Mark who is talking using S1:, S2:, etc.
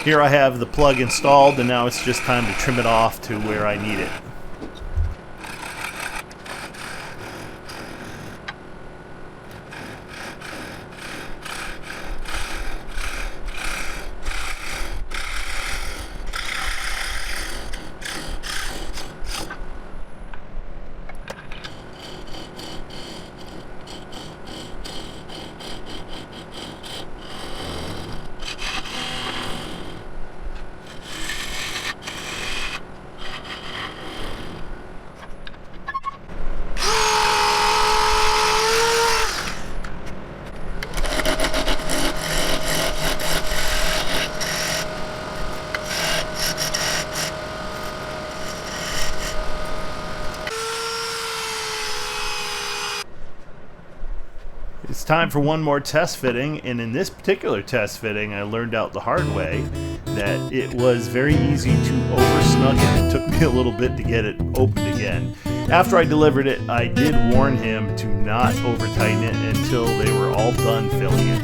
S1: Here I have the plug installed, and now it's just time to trim it off to where I need it. It's time for one more test fitting, and in this particular test fitting I learned out the hard way that it was very easy to over-snug it. It took me a little bit to get it opened again. After I delivered it, I did warn him to not over-tighten it until they were all done filling it.